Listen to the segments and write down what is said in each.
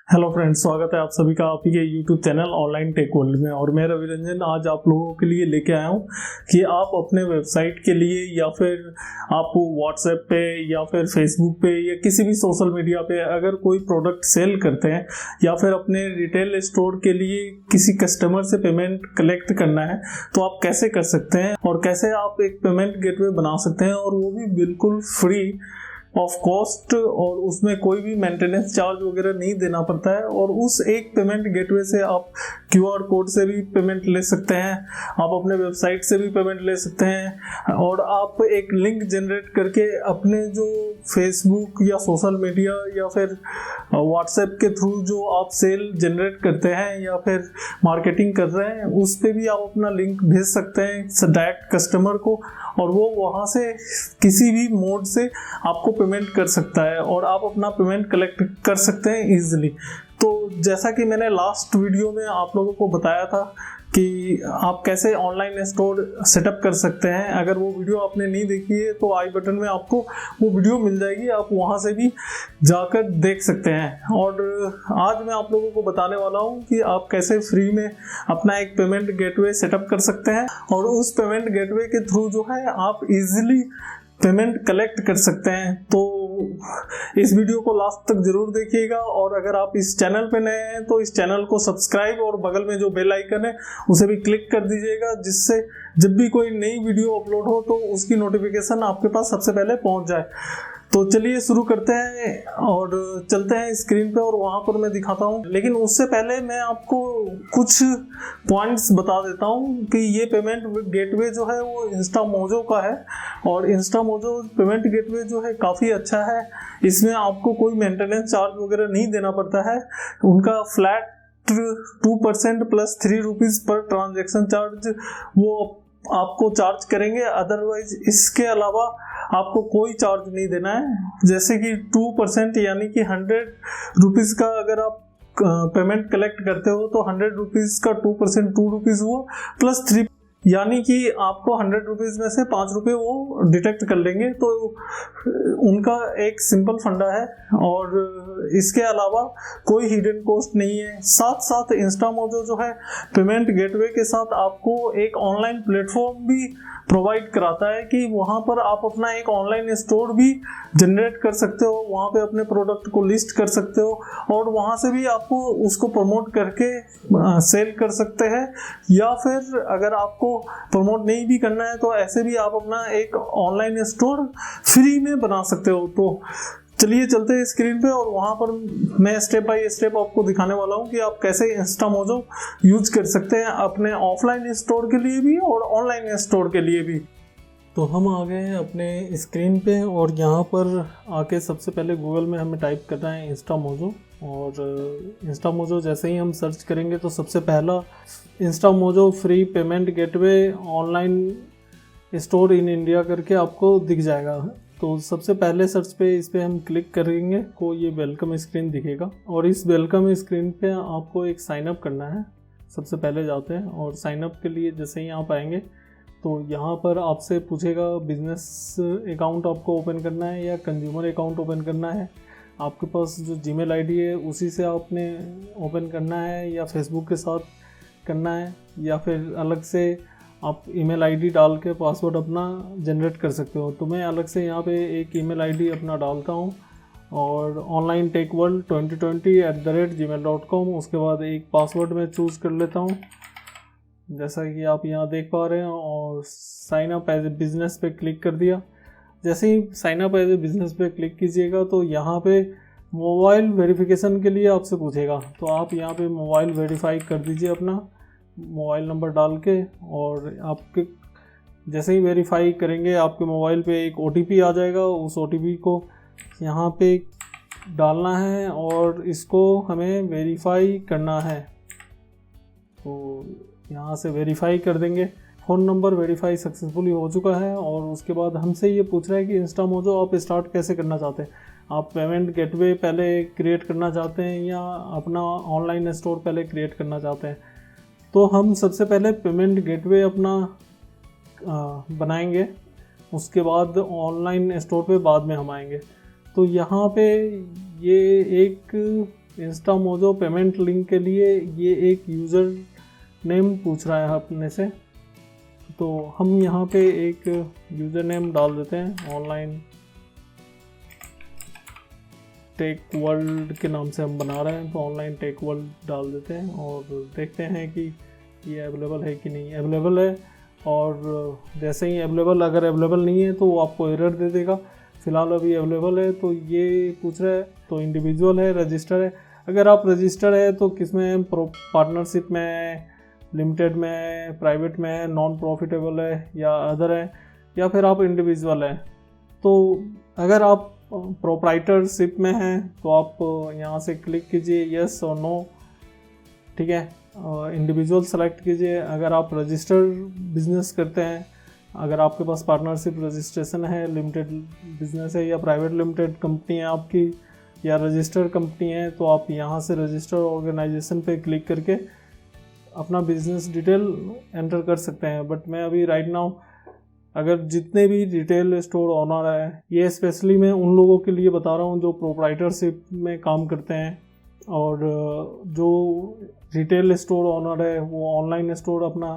Hello friends, स्वागत है आप सभी का आपके YouTube channel online tech world में। और मैं रवि रंजन आज आप लोगों के लिए लेके आया हूँ कि आप अपने वेबसाइट के लिए या फिर आप व्हाट्सएप पे या फिर फेसबुक पे या किसी भी सोशल मीडिया पे अगर कोई प्रोडक्ट सेल करते हैं या फिर अपने रिटेल स्टोर के लिए किसी कस्टमर से पेमेंट कलेक्ट करना है तो आप कैसे कर सकते हैं और कैसे आप एक पेमेंट गेटवे बना सकते हैं, और वो भी बिल्कुल फ्री ऑफ कॉस्ट, और उसमें कोई भी मेंटेनेंस चार्ज वगैरह नहीं देना पड़ता है। और उस एक पेमेंट गेटवे से आप क्यूआर कोड से भी पेमेंट ले सकते हैं, आप अपने वेबसाइट से भी पेमेंट ले सकते हैं, और आप एक लिंक जनरेट करके अपने जो फेसबुक या सोशल मीडिया या फिर व्हाट्सएप के थ्रू जो आप सेल जनरेट करते हैं या फिर मार्केटिंग कर रहे हैं उस पर भी आप अपना लिंक भेज सकते हैं डायरेक्ट कस्टमर को, और वो वहाँ से किसी भी मोड से आपको पेमेंट कर सकता है और आप अपना पेमेंट कलेक्ट कर सकते हैं इजीली। तो जैसा कि मैंने लास्ट वीडियो में आप लोगों को बताया था कि आप कैसे ऑनलाइन स्टोर सेटअप कर सकते हैं, अगर वो वीडियो आपने नहीं देखी है तो आई बटन में आपको वो वीडियो मिल जाएगी, आप वहां से भी जाकर देख सकते हैं। और आज मैं आप लोगों को बताने वाला हूं कि आप कैसे फ्री में अपना एक पेमेंट गेटवे सेटअप कर सकते हैं, और उस पेमेंट गेटवे के थ्रू जो है आप इजीली पेमेंट कलेक्ट कर सकते हैं। तो इस वीडियो को लास्ट तक जरूर देखिएगा, और अगर आप इस चैनल पे नए हैं तो इस चैनल को सब्सक्राइब और बगल में जो बेल आइकन है उसे भी क्लिक कर दीजिएगा, जिससे जब भी कोई नई वीडियो अपलोड हो तो उसकी नोटिफिकेशन आपके पास सबसे पहले पहुंच जाए। तो चलिए शुरू करते हैं और चलते हैं स्क्रीन पे और वहाँ पर मैं दिखाता हूँ। लेकिन उससे पहले मैं आपको कुछ पॉइंट्स बता देता हूँ कि ये पेमेंट गेटवे जो है वो इंस्टामोजो का है, और इंस्टामोजो पेमेंट गेटवे जो है काफ़ी अच्छा है। इसमें आपको कोई मेंटेनेंस चार्ज वगैरह नहीं देना पड़ता है। उनका flat 2% plus 3 rupees per transaction charge वो आपको चार्ज करेंगे, अदरवाइज इसके अलावा आपको कोई चार्ज नहीं देना है। जैसे कि 2% यानी कि 100 रुपीज़ का अगर आप पेमेंट कलेक्ट करते हो तो 100 रुपीज़ का 2% 2 रुपीज़ हुआ, प्लस 3 यानी कि आपको 100 रुपीज़ में से 5 रुपये वो डिटेक्ट कर लेंगे। तो उनका एक सिंपल फंडा है, और इसके अलावा कोई हिडन कॉस्ट नहीं है। साथ साथ इंस्टामोजो जो है पेमेंट गेटवे के साथ आपको एक ऑनलाइन प्लेटफॉर्म भी प्रोवाइड कराता है कि वहाँ पर आप अपना एक ऑनलाइन स्टोर भी जनरेट कर सकते हो, वहाँ पे अपने प्रोडक्ट को लिस्ट कर सकते हो, और वहाँ से भी आपको उसको प्रमोट करके सेल कर सकते हैं। या फिर अगर आपको प्रमोट नहीं भी करना है तो ऐसे भी आप अपना एक ऑनलाइन स्टोर फ्री में बना सकते हो। तो चलिए चलते हैं स्क्रीन पे, और वहाँ पर मैं स्टेप बाय स्टेप आपको दिखाने वाला हूँ कि आप कैसे इंस्टामोजो यूज कर सकते हैं अपने ऑफलाइन स्टोर के लिए भी और ऑनलाइन स्टोर के लिए भी। तो हम आ गए हैं अपने स्क्रीन पे, और यहाँ पर आके सबसे पहले गूगल में हमें टाइप करना है इंस्टामोजो, और इंस्टामोजो जैसे ही हम सर्च करेंगे तो सबसे पहला Instamojo free payment gateway online store in India करके आपको दिख जाएगा। तो सबसे पहले सर्च पे इस पर हम क्लिक करेंगे को ये वेलकम स्क्रीन दिखेगा, और इस वेलकम स्क्रीन पे आपको एक साइन अप करना है। सबसे पहले जाते हैं और साइन अप के लिए जैसे ही आप आएंगे तो यहाँ पर आपसे पूछेगा बिजनेस अकाउंट आपको ओपन करना है या कंज्यूमर अकाउंट ओपन करना है। आपके पास जो जीमेल आईडी है उसी से आपने ओपन करना है, या फेसबुक के साथ करना है, या फिर अलग से आप ईमेल आईडी डाल के पासवर्ड अपना जनरेट कर सकते हो। तो मैं अलग से यहाँ पे एक ईमेल आईडी अपना डालता हूँ, और ऑनलाइन टेक वर्ल्ड 2020@gmail.com, उसके बाद एक पासवर्ड मैं चूज़ कर लेता हूँ जैसा कि आप यहाँ देख पा रहे हैं, और sign up as a business पे क्लिक कर दिया। जैसे ही sign up as a business पे क्लिक कीजिएगा तो यहाँ पे मोबाइल वेरिफिकेशन के लिए आपसे पूछेगा, तो आप यहाँ पे मोबाइल वेरीफाई कर दीजिए अपना मोबाइल नंबर डाल के, और आपके जैसे ही वेरीफाई करेंगे आपके मोबाइल पे एक OTP आ जाएगा। उस OTP को यहाँ पे डालना है और इसको हमें वेरीफाई करना है। तो यहाँ से वेरीफाई कर देंगे। फ़ोन नंबर वेरीफाई सक्सेसफुली हो चुका है, और उसके बाद हमसे ये पूछ रहा है कि इंस्टामोजो आप स्टार्ट कैसे करना चाहते हैं। आप पेमेंट गेटवे पहले क्रिएट करना चाहते हैं या अपना ऑनलाइन स्टोर पहले क्रिएट करना चाहते हैं। तो हम सबसे पहले पेमेंट गेटवे अपना बनाएंगे, उसके बाद ऑनलाइन स्टोर पे बाद में हम आएंगे। तो यहाँ पे ये एक इंस्टामोजो पेमेंट लिंक के लिए ये एक यूज़र नेम पूछ रहा है अपने से, तो हम यहाँ पे एक यूज़र नेम डाल देते हैं, ऑनलाइन टेक वर्ल्ड के नाम से हम बना रहे हैं, तो ऑनलाइन टेक वर्ल्ड डाल देते हैं और देखते हैं कि ये अवेलेबल है कि नहीं। अवेलेबल है, और जैसे ही अगर अवेलेबल नहीं है तो वो आपको एरर दे देगा। फ़िलहाल अभी अवेलेबल है, तो ये पूछ रहा है, तो इंडिविजुअल है, रजिस्टर है। अगर आप रजिस्टर है तो किस में, पार्टनरशिप में, लिमिटेड में, प्राइवेट में, नॉन प्रॉफिटेबल है या अदर है, या फिर आप इंडिविजुअल है। तो अगर आप प्रोप्राइटरशिप में हैं तो आप यहाँ से क्लिक कीजिए यस और नो, ठीक है। इंडिविजुअल सेलेक्ट कीजिए। अगर आप रजिस्टर्ड बिजनेस करते हैं, अगर आपके पास पार्टनरशिप रजिस्ट्रेशन है, लिमिटेड बिजनेस है या प्राइवेट लिमिटेड कंपनी है आपकी या रजिस्टर्ड कंपनी है, तो आप यहाँ से रजिस्टर्ड ऑर्गेनाइजेशन पे क्लिक करके अपना बिजनेस डिटेल एंटर कर सकते हैं। बट मैं अभी राइट नाउ अगर जितने भी रिटेल स्टोर ओनर है, ये स्पेशली मैं उन लोगों के लिए बता रहा हूँ जो प्रोप्राइटरशिप में काम करते हैं और जो रिटेल स्टोर ओनर है वो ऑनलाइन स्टोर अपना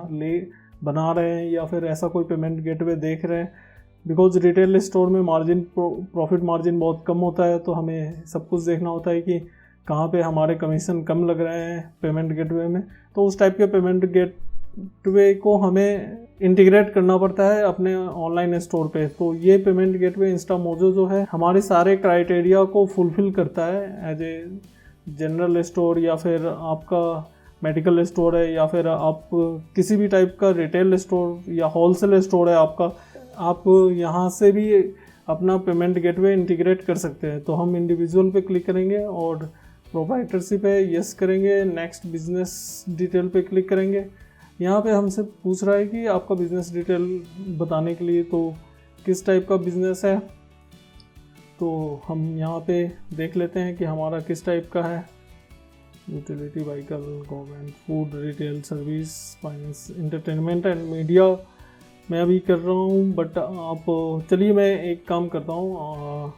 बना रहे हैं या फिर ऐसा कोई पेमेंट गेटवे देख रहे हैं। बिकॉज रिटेल स्टोर में प्रॉफिट मार्जिन बहुत कम होता है, तो हमें सब कुछ देखना होता है कि कहाँ पे हमारे कमीशन कम लग रहे हैं पेमेंट गेटवे में। तो उस टाइप के पेमेंट गेटवे को हमें इंटीग्रेट करना पड़ता है अपने ऑनलाइन स्टोर पे। तो ये पेमेंट गेटवे इंस्टामोजो जो है हमारे सारे क्राइटेरिया को फुलफिल करता है। एज ए जनरल स्टोर या फिर आपका मेडिकल स्टोर है या फिर आप किसी भी टाइप का रिटेल स्टोर या होलसेल स्टोर है आपका, आप यहाँ से भी अपना पेमेंट गेटवे इंटीग्रेट कर सकते हैं। तो हम इंडिविजुअल पे क्लिक करेंगे और प्रोप्राइटरशिप पे यस करेंगे, नेक्स्ट बिजनेस डिटेल पे क्लिक करेंगे। यहाँ पे हमसे पूछ रहा है कि आपका बिजनेस डिटेल बताने के लिए तो किस टाइप का बिजनेस है, तो हम यहाँ पे देख लेते हैं कि हमारा किस टाइप का है। Utility vehicle, government, food, retail, service, finance, entertainment and media मैं अभी कर रहा हूँ। बट आप चलिए मैं एक काम करता हूँ,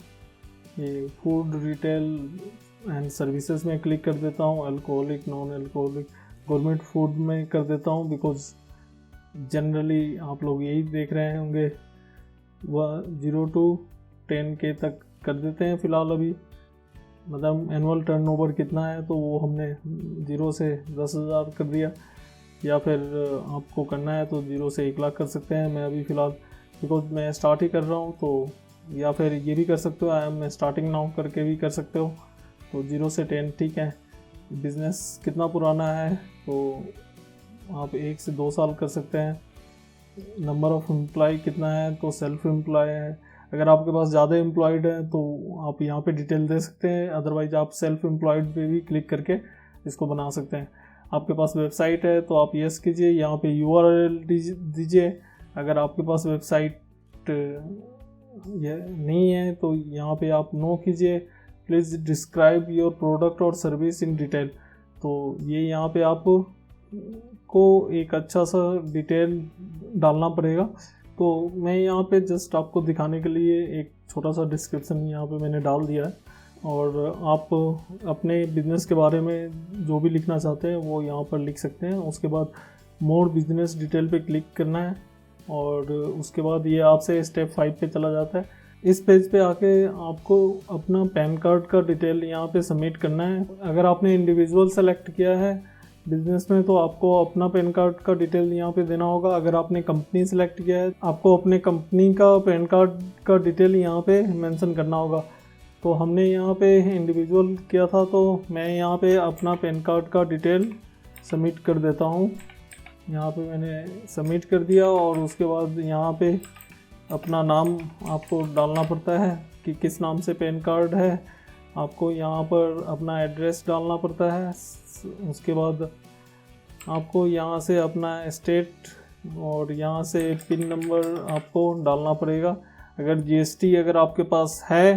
ये फूड, रिटेल एंड सर्विसेज में क्लिक कर देता हूँ। Alcoholic, non alcoholic, government food में कर देता हूँ। बिकॉज जनरली आप लोग यही देख रहे होंगे। वह 0 to 10K तक कर देते हैं फ़िलहाल अभी, मतलब एनुअल टर्नओवर कितना है तो वो हमने 0 से 10,000 कर दिया, या फिर आपको करना है तो 0 से 1 लाख कर सकते हैं। मैं अभी फ़िलहाल बिकॉज मैं स्टार्ट ही कर रहा हूँ, तो या फिर ये भी कर सकते हो, आई एम स्टार्टिंग नाउ करके भी कर सकते हो। तो 0 से 10 ठीक है। बिज़नेस कितना पुराना है तो आप 1 से 2 साल कर सकते हैं। नंबर ऑफ़ एम्प्लॉय कितना है तो सेल्फ एम्प्लॉय है। अगर आपके पास ज़्यादा एम्प्लॉयड है तो आप यहाँ पे डिटेल दे सकते हैं, अदरवाइज आप सेल्फ एम्प्लॉयड पे भी क्लिक करके इसको बना सकते हैं। आपके पास वेबसाइट है तो आप यस कीजिए, यहाँ पे URL दीजिए। अगर आपके पास वेबसाइट नहीं है तो यहाँ पे आप नो कीजिए। प्लीज़ डिस्क्राइब योर प्रोडक्ट और सर्विस इन डिटेल। तो ये यहाँ पे आप को एक अच्छा सा डिटेल डालना पड़ेगा। तो मैं यहाँ पे जस्ट आपको दिखाने के लिए एक छोटा सा डिस्क्रिप्शन यहाँ पे मैंने डाल दिया है, और आप अपने बिज़नेस के बारे में जो भी लिखना चाहते हैं वो यहाँ पर लिख सकते हैं। उसके बाद मोर बिजनेस डिटेल पे क्लिक करना है और उसके बाद ये आपसे स्टेप 5 पे चला जाता है। इस पेज पे आके आपको अपना पैन कार्ड का डिटेल यहाँ पे सबमिट करना है। अगर आपने इंडिविजुअल सेलेक्ट किया है बिजनेस में तो आपको अपना पैन कार्ड का डिटेल यहाँ पे देना होगा। अगर आपने कंपनी सेलेक्ट किया है आपको अपने कंपनी का पैन कार्ड का डिटेल यहाँ पे मेंशन करना होगा। तो हमने यहाँ पे इंडिविजुअल किया था तो मैं यहाँ पे अपना पैन कार्ड का डिटेल सबमिट कर देता हूँ। यहाँ पे मैंने सबमिट कर दिया और उसके बाद यहाँ पे अपना नाम आपको डालना पड़ता है कि किस नाम से पैन कार्ड है। आपको यहाँ पर अपना एड्रेस डालना पड़ता है। उसके बाद आपको यहाँ से अपना स्टेट और यहाँ से पिन नंबर आपको डालना पड़ेगा। अगर GST अगर आपके पास है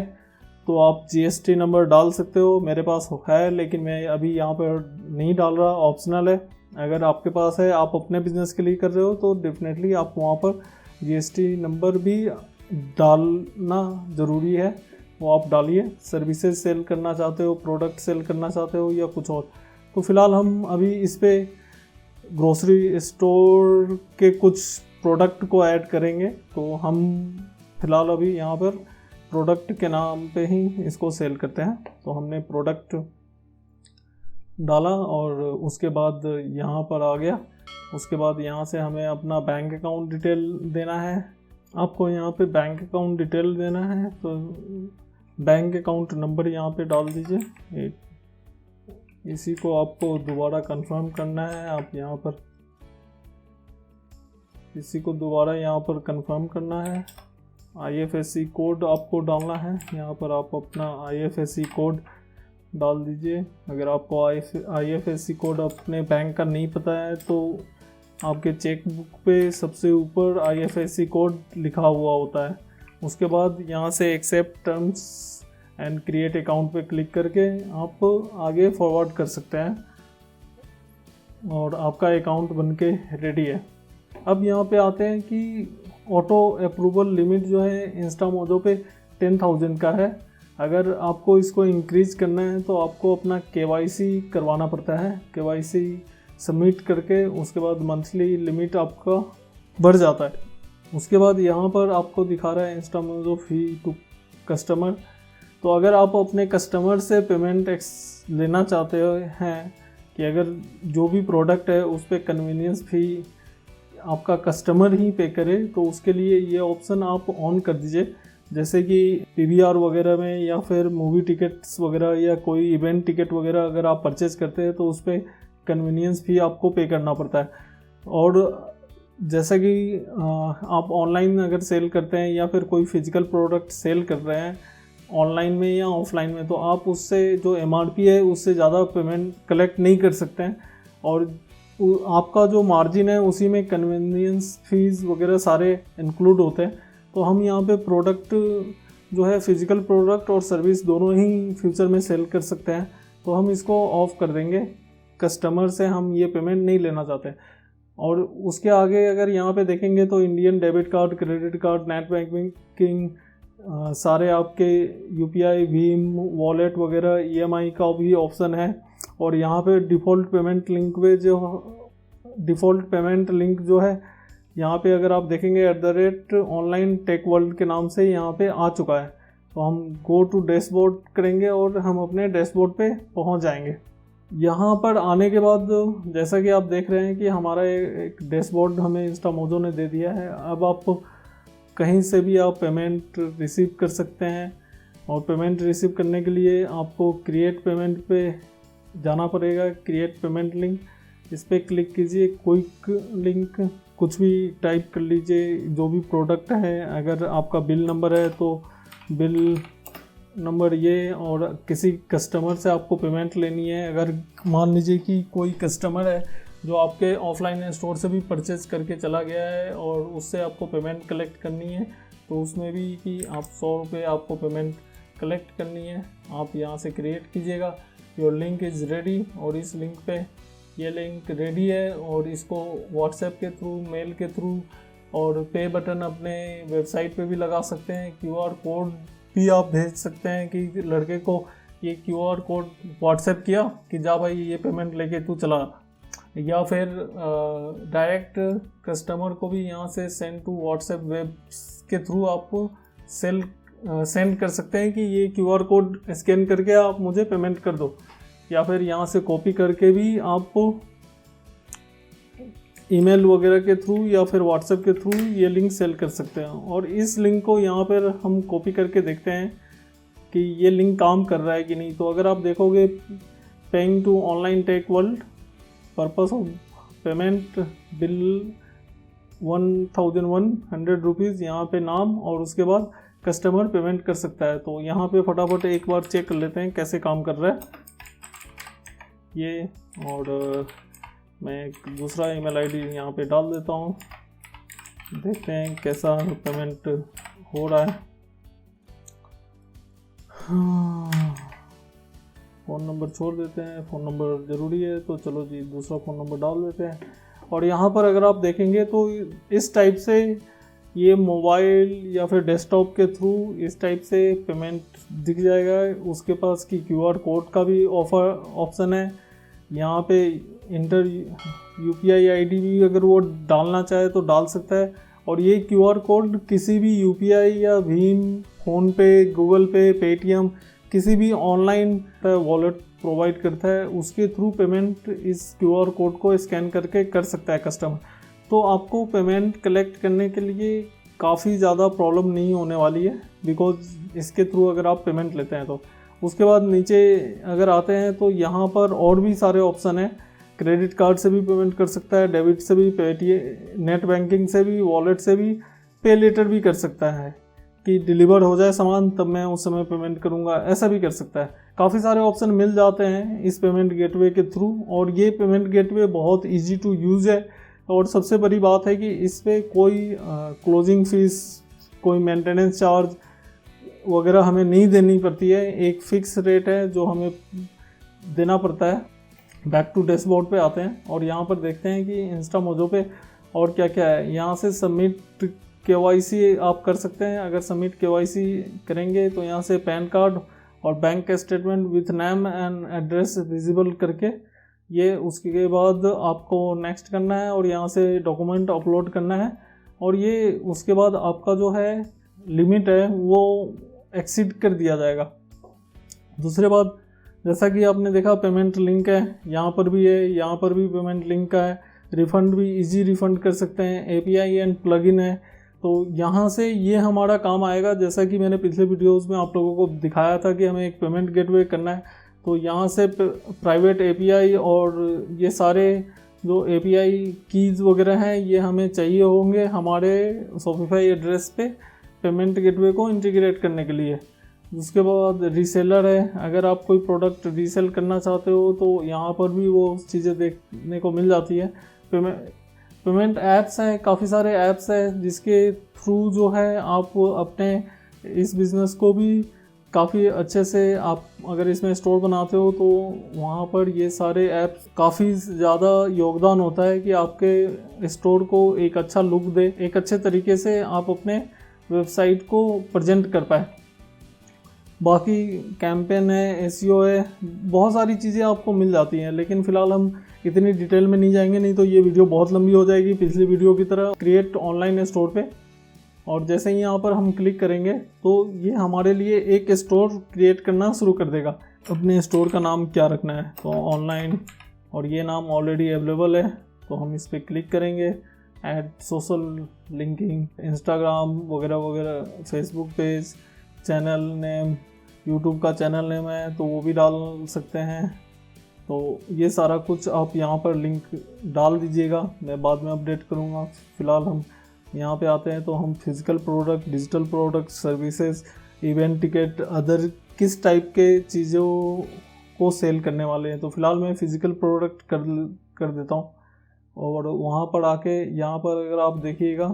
तो आप GST नंबर डाल सकते हो। मेरे पास है लेकिन मैं अभी यहाँ पर नहीं डाल रहा, ऑप्शनल है। अगर आपके पास है, आप अपने बिजनेस के लिए कर रहे हो तो डेफिनेटली आप वहाँ पर GST नंबर भी डालना ज़रूरी है। वो आप डालिए। सर्विसेज सेल करना चाहते हो, प्रोडक्ट सेल करना चाहते हो या कुछ और। तो फिलहाल हम अभी इस पे ग्रोसरी स्टोर के कुछ प्रोडक्ट को ऐड करेंगे। तो हम फिलहाल अभी यहाँ पर प्रोडक्ट के नाम पे ही इसको सेल करते हैं। तो हमने प्रोडक्ट डाला और उसके बाद यहाँ पर आ गया। उसके बाद यहाँ से हमें अपना बैंक अकाउंट डिटेल देना है। आपको यहाँ पे बैंक अकाउंट डिटेल देना है तो बैंक अकाउंट नंबर यहाँ पे डाल दीजिए। इसी को आपको दोबारा कंफर्म करना है। आप यहाँ पर इसी को दोबारा यहाँ पर कंफर्म करना है। IFSC कोड आपको डालना है। यहाँ पर आप अपना IFSC कोड डाल दीजिए। अगर आपको IFSC कोड अपने बैंक का नहीं पता है तो आपके चेक बुक पे सबसे ऊपर IFSC कोड लिखा हुआ होता है। उसके बाद यहाँ से accept terms and create account पे क्लिक करके आप आगे फॉरवर्ड कर सकते हैं और आपका अकाउंट बनके रेडी है। अब यहाँ पे आते हैं कि ऑटो अप्रूवल लिमिट जो है इंस्टामोजो पे 10,000 का है। अगर आपको इसको इंक्रीज करना है तो आपको अपना KYC करवाना पड़ता है। KYC सबमिट करके उसके बाद मंथली लिमिट आपका बढ़ जाता है। उसके बाद यहाँ पर आपको दिखा रहा है इंस्टामोजो फी टू कस्टमर। तो अगर आप अपने कस्टमर से पेमेंट लेना चाहते हैं कि अगर जो भी प्रोडक्ट है उस पर कन्वीनियंस फ़ी आपका कस्टमर ही पे करे तो उसके लिए ये ऑप्शन आप ऑन कर दीजिए। जैसे कि PVR वगैरह में या फिर मूवी टिकट्स वगैरह या कोई इवेंट टिकट वगैरह अगर आप परचेज करते हैं तो उस पर कन्वीनियंस फ़ी आपको पे करना पड़ता है। और जैसा कि आप ऑनलाइन अगर सेल करते हैं या फिर कोई फिजिकल प्रोडक्ट सेल कर रहे हैं ऑनलाइन में या ऑफलाइन में, तो आप उससे जो MRP है उससे ज़्यादा पेमेंट कलेक्ट नहीं कर सकते हैं और आपका जो मार्जिन है उसी में कन्वीनियंस फीस वगैरह सारे इंक्लूड होते हैं। तो हम यहाँ पे प्रोडक्ट जो है फिजिकल प्रोडक्ट और सर्विस दोनों ही फ्यूचर में सेल कर सकते हैं। तो हम इसको ऑफ कर देंगे। कस्टमर से हम ये पेमेंट नहीं लेना चाहते। और उसके आगे अगर यहाँ पे देखेंगे तो Indian debit card, credit card, net banking, सारे आपके UPI, भीम, वॉलेट वगैरह, EMI का भी ऑप्शन है। और यहाँ पे डिफ़ॉल्ट पेमेंट लिंक जो है यहाँ पे अगर आप देखेंगे @ऑनलाइन टेक वर्ल्ड के नाम से यहाँ पे आ चुका है। तो हम गो टू डैशबोर्ड करेंगे और हम अपने डैशबोर्ड पे पहुँच जाएंगे। यहाँ पर आने के बाद जैसा कि आप देख रहे हैं कि हमारा एक डैशबोर्ड हमें इंस्टामोजो ने दे दिया है। अब आप कहीं से भी आप पेमेंट रिसीव कर सकते हैं और पेमेंट रिसीव करने के लिए आपको क्रिएट पेमेंट पे जाना पड़ेगा। क्रिएट पेमेंट लिंक, इस पर क्लिक कीजिए। क्विक लिंक कुछ भी टाइप कर लीजिए, जो भी प्रोडक्ट है। अगर आपका बिल नंबर है तो बिल नंबर ये, और किसी कस्टमर से आपको पेमेंट लेनी है। अगर मान लीजिए कि कोई कस्टमर है जो आपके ऑफलाइन स्टोर से भी परचेज करके चला गया है और उससे आपको पेमेंट कलेक्ट करनी है, तो उसमें भी कि आप 100 रुपये आपको पेमेंट कलेक्ट करनी है। आप यहाँ से क्रिएट कीजिएगा। योर लिंक इज़ रेडी, और इस लिंक पे ये लिंक रेडी है और इसको व्हाट्सएप के थ्रू, मेल के थ्रू और पे बटन अपने वेबसाइट पे भी लगा सकते हैं। QR कोड भी आप भेज सकते हैं कि लड़के को ये QR कोड व्हाट्सएप किया कि जा भाई ये पेमेंट लेके तू चला, या फिर डायरेक्ट कस्टमर को भी यहाँ से सेंड टू व्हाट्सएप वेब के थ्रू आप सेंड कर सकते हैं कि ये QR कोड स्कैन करके आप मुझे पेमेंट कर दो। या फिर यहाँ से कॉपी करके भी आप ईमेल वगैरह के थ्रू या फिर व्हाट्सएप के थ्रू ये लिंक सेल कर सकते हैं। और इस लिंक को यहाँ पर हम कॉपी करके देखते हैं कि ये लिंक काम कर रहा है कि नहीं। तो अगर आप देखोगे paying to online tech world, purpose of payment, bill 1100 rupees, यहाँ पे नाम और उसके बाद कस्टमर पेमेंट कर सकता है। तो यहाँ पे फटाफट एक बार चेक कर लेते हैं कैसे काम कर रहा है ये। और मैं एक दूसरा ईमेल आईडी यहाँ पे डाल देता हूँ, देखते हैं कैसा पेमेंट हो रहा है। फ़ोन नंबर छोड़ देते हैं, फ़ोन नंबर ज़रूरी है तो चलो जी दूसरा फ़ोन नंबर डाल देते हैं। और यहाँ पर अगर आप देखेंगे तो इस टाइप से ये मोबाइल या फिर डेस्कटॉप के थ्रू इस टाइप से पेमेंट दिख जाएगा। उसके पास की QR कोड का भी ऑप्शन है। यहाँ पे इंटर UPI ID भी अगर वो डालना चाहे तो डाल सकता है। और ये QR कोड किसी भी UPI या भीम, फ़ोनपे, गूगल पे, पेटीएम किसी भी ऑनलाइन वॉलेट प्रोवाइड करता है, उसके थ्रू पेमेंट इस QR कोड को स्कैन करके कर सकता है कस्टमर। तो आपको पेमेंट कलेक्ट करने के लिए काफ़ी ज़्यादा प्रॉब्लम नहीं होने वाली है, बिकॉज इसके थ्रू अगर आप पेमेंट लेते हैं तो। उसके बाद नीचे अगर आते हैं तो यहाँ पर और भी सारे ऑप्शन हैं। क्रेडिट कार्ड से भी पेमेंट कर सकता है, डेबिट से भी, पेटीएम, नेट बैंकिंग से भी, वॉलेट से भी, पे लेटर भी कर सकता है कि डिलीवर हो जाए सामान तब मैं उस समय पेमेंट करूँगा, ऐसा भी कर सकता है। काफ़ी सारे ऑप्शन मिल जाते हैं इस पेमेंट गेटवे के थ्रू। और ये पेमेंट गेटवे बहुत ईजी टू यूज़ है। और सबसे बड़ी बात है कि इस पर कोई क्लोजिंग फीस, कोई मेंटेनेंस चार्ज वगैरह हमें नहीं देनी पड़ती है। एक फ़िक्स रेट है जो हमें देना पड़ता है। बैक टू डैशबोर्ड पे आते हैं और यहाँ पर देखते हैं कि इंस्टामोजो पे और क्या क्या है। यहाँ से सबमिट KYC आप कर सकते हैं। अगर सबमिट KYC करेंगे तो यहाँ से पैन कार्ड और bank statement with name and address visible करके ये, उसके बाद आपको नेक्स्ट करना है और यहाँ से डॉक्यूमेंट अपलोड करना है। और ये उसके बाद आपका जो है लिमिट है वो एक्सीड कर दिया जाएगा। दूसरे बात, जैसा कि आपने देखा पेमेंट लिंक है, यहाँ पर भी है, यहाँ पर भी पेमेंट लिंक का है। रिफ़ंड भी इजी रिफ़ंड कर सकते हैं। API एंड प्लगइन है। तो यहाँ से ये हमारा काम आएगा। जैसा कि मैंने पिछले वीडियोस में आप लोगों को दिखाया था कि हमें एक पेमेंट गेटवे करना है, तो यहाँ से प्राइवेट API और ये सारे जो API कीज़ वगैरह हैं ये हमें चाहिए होंगे हमारे Shopify एड्रेस पे पेमेंट गेटवे को इंटीग्रेट करने के लिए। उसके बाद रीसेलर है। अगर आप कोई प्रोडक्ट रीसेल करना चाहते हो तो यहाँ पर भी वो चीज़ें देखने को मिल जाती है। पेमेंट ऐप्स हैं, काफ़ी सारे ऐप्स हैं जिसके थ्रू जो है आप अपने इस बिज़नेस को भी काफ़ी अच्छे से, आप अगर इसमें स्टोर बनाते हो तो वहाँ पर ये सारे ऐप्स काफ़ी ज़्यादा योगदान होता है कि आपके स्टोर को एक अच्छा लुक दे, एक अच्छे तरीके से आप अपने वेबसाइट को प्रेजेंट कर पाए। बाकी कैंपेन है, SEO है, बहुत सारी चीज़ें आपको मिल जाती हैं। लेकिन फ़िलहाल हम इतनी डिटेल में नहीं जाएंगे, नहीं तो ये वीडियो बहुत लंबी हो जाएगी पिछली वीडियो की तरह। क्रिएट ऑनलाइन स्टोर पे, और जैसे ही यहाँ पर हम क्लिक करेंगे तो ये हमारे लिए एक स्टोर क्रिएट करना शुरू कर देगा। अपने स्टोर का नाम क्या रखना है तो ऑनलाइन, और ये नाम ऑलरेडी अवेलेबल है तो हम इस पर क्लिक करेंगे। ऐड सोशल लिंकिंग, इंस्टाग्राम वगैरह वगैरह, Facebook page, channel name, YouTube का चैनल नेम है तो वो भी डाल सकते हैं। तो ये सारा कुछ आप यहाँ पर लिंक डाल दीजिएगा, मैं बाद में अपडेट करूँगा। फ़िलहाल हम यहाँ पे आते हैं तो हम physical product, digital product, services, event ticket, other किस टाइप के चीज़ों को सेल करने वाले हैं। तो फ़िलहाल मैं फ़िज़िकल प्रोडक्ट कर देता हूँ। और वहाँ पर आके यहाँ पर अगर आप देखिएगा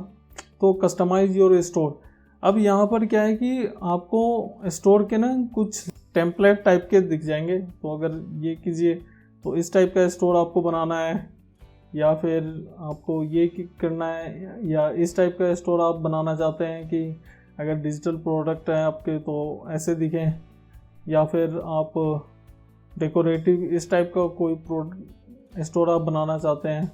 तो कस्टमाइज़ योर स्टोर। अब यहाँ पर क्या है कि आपको स्टोर के ना कुछ टेम्पलेट टाइप के दिख जाएंगे। तो अगर ये कीजिए तो इस टाइप का स्टोर आपको बनाना है, या फिर आपको ये करना है, या इस टाइप का स्टोर आप बनाना चाहते हैं कि अगर डिजिटल प्रोडक्ट हैं आपके तो ऐसे दिखें, या फिर आप डेकोरेटिव इस टाइप का कोई स्टोर आप बनाना चाहते हैं,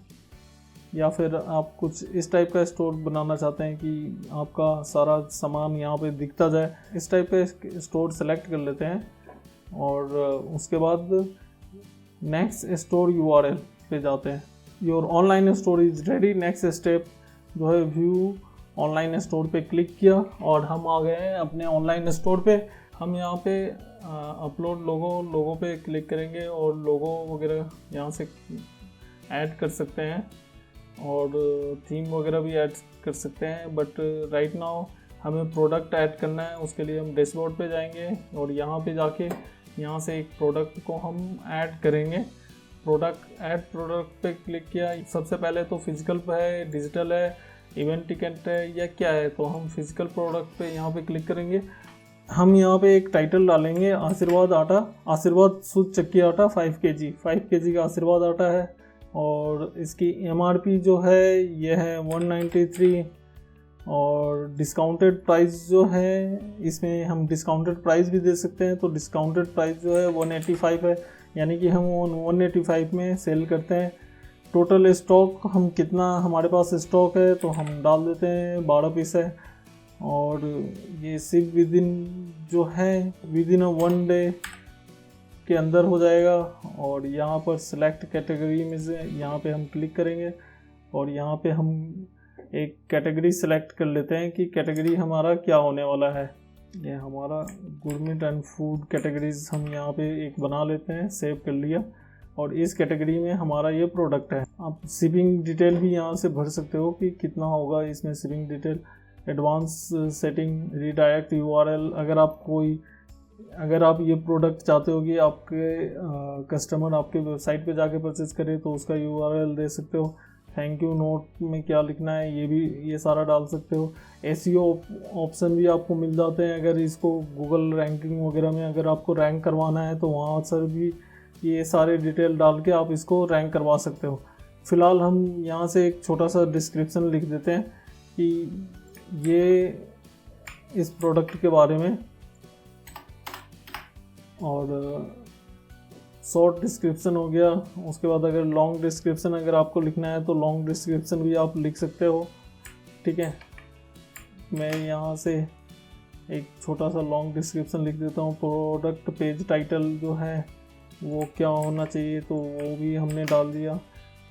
या फिर आप कुछ इस टाइप का स्टोर बनाना चाहते हैं कि आपका सारा सामान यहाँ पे दिखता जाए। इस टाइप का स्टोर सेलेक्ट कर लेते हैं और उसके बाद नेक्स्ट स्टोर URL पे जाते हैं। Your online store is ready. Next step जो है व्यू ऑनलाइन स्टोर पे क्लिक किया और हम आ गए हैं अपने ऑनलाइन स्टोर पे। हम यहाँ पे अपलोड लोगो पे क्लिक करेंगे और लोगो वगैरह यहाँ से ऐड कर सकते हैं और थीम वगैरह भी ऐड कर सकते हैं। बट राइट नाउ हमें प्रोडक्ट ऐड करना है, उसके लिए हम डैशबोर्ड पे जाएंगे और यहाँ पे जाके यहाँ से एक प्रोडक्ट को हम ऐड करेंगे। ऐड प्रोडक्ट पे क्लिक किया। सबसे पहले तो फिजिकल पे है, डिजिटल है, इवेंट टिकट है या क्या है, तो हम फिजिकल प्रोडक्ट पे यहाँ पे क्लिक करेंगे। हम यहाँ पे एक टाइटल डालेंगे, आशीर्वाद शुद्ध चक्की आटा 5 kg का आशीर्वाद आटा है और इसकी MRP जो है ये है 193 और डिस्काउंटेड प्राइस जो है, इसमें हम डिस्काउंटेड प्राइस भी दे सकते हैं। तो डिस्काउंटेड प्राइस जो है 185 है, यानी कि हम 185 में सेल करते हैं। टोटल स्टॉक हम कितना हमारे पास स्टॉक है तो हम डाल देते हैं 12 पीस है, और ये सिर्फ विद इन 1 डे के अंदर हो जाएगा। और यहाँ पर सिलेक्ट कैटेगरी में से यहाँ पे हम क्लिक करेंगे और यहाँ पे हम एक कैटेगरी सेलेक्ट कर लेते हैं कि कैटेगरी हमारा क्या होने वाला है। ये हमारा गुरमेट एंड फूड कैटेगरीज हम यहाँ पे एक बना लेते हैं, सेव कर लिया। और इस कैटेगरी में हमारा ये प्रोडक्ट है। आप शिपिंग डिटेल भी यहाँ से भर सकते हो कि कितना होगा इसमें shipping detail, advance setting, redirect URL. अगर आप ये प्रोडक्ट चाहते हो कि आपके कस्टमर आपके वेबसाइट पे जाके परचेज करे तो उसका यूआरएल दे सकते हो। थैंक यू नोट में क्या लिखना है ये सारा डाल सकते हो। एसईओ ऑप्शन भी आपको मिल जाते हैं, अगर इसको गूगल रैंकिंग वगैरह में अगर आपको रैंक करवाना है तो वहाँ सर भी ये सारे डिटेल डाल के आप इसको रैंक करवा सकते हो। फ़िलहाल हम यहाँ से एक छोटा सा डिस्क्रिप्शन लिख देते हैं कि ये इस प्रोडक्ट के बारे में, और शॉर्ट डिस्क्रिप्शन हो गया। उसके बाद अगर लॉन्ग डिस्क्रिप्शन अगर आपको लिखना है तो लॉन्ग डिस्क्रिप्शन भी आप लिख सकते हो, ठीक है। मैं यहाँ से एक छोटा सा लॉन्ग डिस्क्रिप्शन लिख देता हूँ। प्रोडक्ट पेज टाइटल जो है वो क्या होना चाहिए तो वो भी हमने डाल दिया।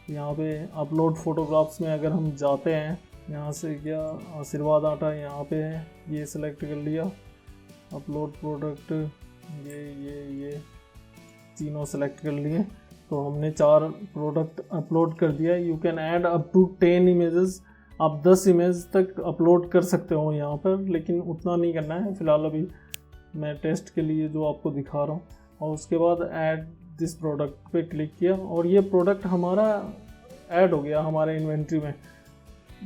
यहाँ पे अपलोड फोटोग्राफ्स में अगर हम जाते हैं, यहाँ से क्या आशीर्वाद आटा यहाँ पे है, ये सिलेक्ट कर लिया। अपलोड प्रोडक्ट ये तीनों सेलेक्ट कर लिए। तो हमने 4 प्रोडक्ट अपलोड कर दिया। You can add up to 10 images, आप 10 इमेज तक अपलोड कर सकते हो यहाँ पर, लेकिन उतना नहीं करना है फ़िलहाल। अभी मैं टेस्ट के लिए जो आपको दिखा रहा हूँ। और उसके बाद ऐड दिस प्रोडक्ट पे क्लिक किया और ये प्रोडक्ट हमारा ऐड हो गया हमारे इन्वेंट्री में।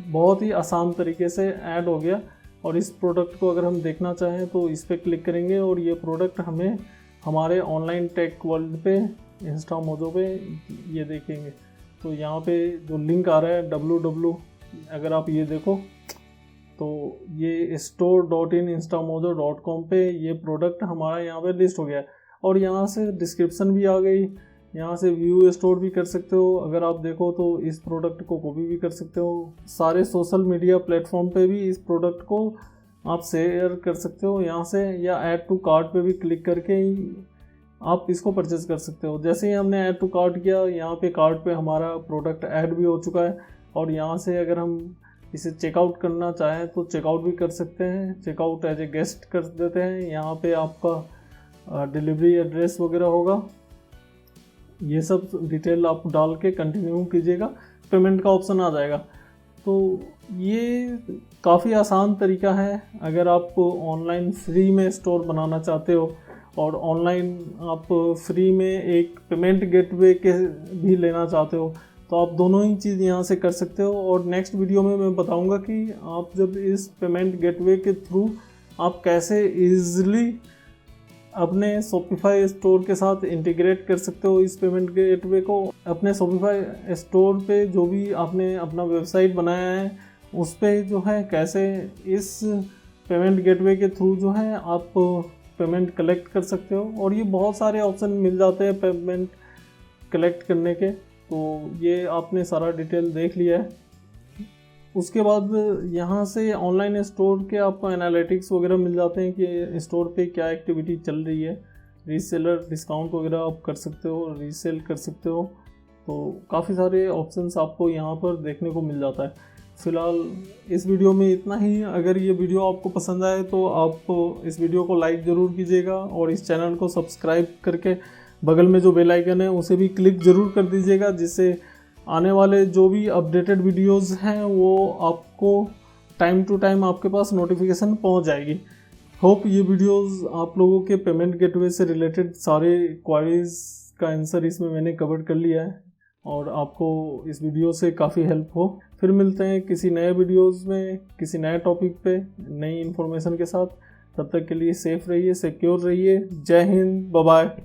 बहुत ही आसान तरीके से ऐड हो गया। और इस प्रोडक्ट को अगर हम देखना चाहें तो इस पर क्लिक करेंगे और ये प्रोडक्ट हमें हमारे ऑनलाइन टेक वर्ल्ड पे इंस्टामोजो पे ये देखेंगे। तो यहाँ पे जो लिंक आ रहा है www, अगर आप ये देखो तो ये store.instamojo.com पे ये प्रोडक्ट हमारा यहाँ पे लिस्ट हो गया है। और यहाँ से डिस्क्रिप्शन भी आ गई, यहाँ से व्यू स्टोर भी कर सकते हो। अगर आप देखो तो इस प्रोडक्ट को कॉपी भी कर सकते हो। सारे सोशल मीडिया प्लेटफॉर्म पे भी इस प्रोडक्ट को आप शेयर कर सकते हो यहाँ से, या ऐड टू कार्ट पे भी क्लिक करके ही आप इसको परचेज कर सकते हो। जैसे ही हमने ऐड टू कार्ट किया, यहाँ पे कार्ट पे हमारा प्रोडक्ट ऐड भी हो चुका है। और यहाँ से अगर हम इसे चेकआउट करना चाहें तो चेकआउट भी कर सकते हैं। चेकआउट एज ए गेस्ट कर देते हैं। यहाँ पे आपका डिलीवरी एड्रेस वगैरह होगा, ये सब डिटेल आप डाल के कंटिन्यू कीजिएगा, पेमेंट का ऑप्शन आ जाएगा। तो ये काफ़ी आसान तरीका है। अगर आप ऑनलाइन फ्री में स्टोर बनाना चाहते हो और ऑनलाइन आप फ्री में एक पेमेंट गेटवे के भी लेना चाहते हो तो आप दोनों ही चीज़ यहाँ से कर सकते हो। और नेक्स्ट वीडियो में मैं बताऊँगा कि आप जब इस पेमेंट गेटवे के थ्रू आप कैसे ईज़िली अपने शॉपिफाई स्टोर के साथ इंटीग्रेट कर सकते हो इस पेमेंट गेटवे को। अपने शॉपिफाई स्टोर पे जो भी आपने अपना वेबसाइट बनाया है उस पे जो है कैसे इस पेमेंट गेटवे के थ्रू जो है आप पेमेंट कलेक्ट कर सकते हो। और ये बहुत सारे ऑप्शन मिल जाते हैं पेमेंट कलेक्ट करने के। तो ये आपने सारा डिटेल देख लिया है। उसके बाद यहाँ से ऑनलाइन स्टोर के आपको एनालिटिक्स वगैरह मिल जाते हैं कि स्टोर पे क्या एक्टिविटी चल रही है। रीसेलर डिस्काउंट वगैरह आप कर सकते हो, रीसेल कर सकते हो। तो काफ़ी सारे ऑप्शंस आपको यहाँ पर देखने को मिल जाता है। फ़िलहाल इस वीडियो में इतना ही। अगर ये वीडियो आपको पसंद आए तो आप इस वीडियो को लाइक ज़रूर कीजिएगा और इस चैनल को सब्सक्राइब करके बगल में जो बेल आइकन है उसे भी क्लिक ज़रूर कर दीजिएगा, जिससे आने वाले जो भी अपडेटेड वीडियोस हैं वो आपको टाइम टू टाइम आपके पास नोटिफिकेशन पहुंच जाएगी। होप ये वीडियोस आप लोगों के पेमेंट गेटवे से रिलेटेड सारे क्वारीज का आंसर इसमें मैंने कवर कर लिया है और आपको इस वीडियो से काफ़ी हेल्प हो। फिर मिलते हैं किसी नए वीडियोस में किसी नए टॉपिक पे नई इन्फॉर्मेशन के साथ। तब तक के लिए सेफ रहिए, सिक्योर रहिए। जय हिंद, बाय बाय।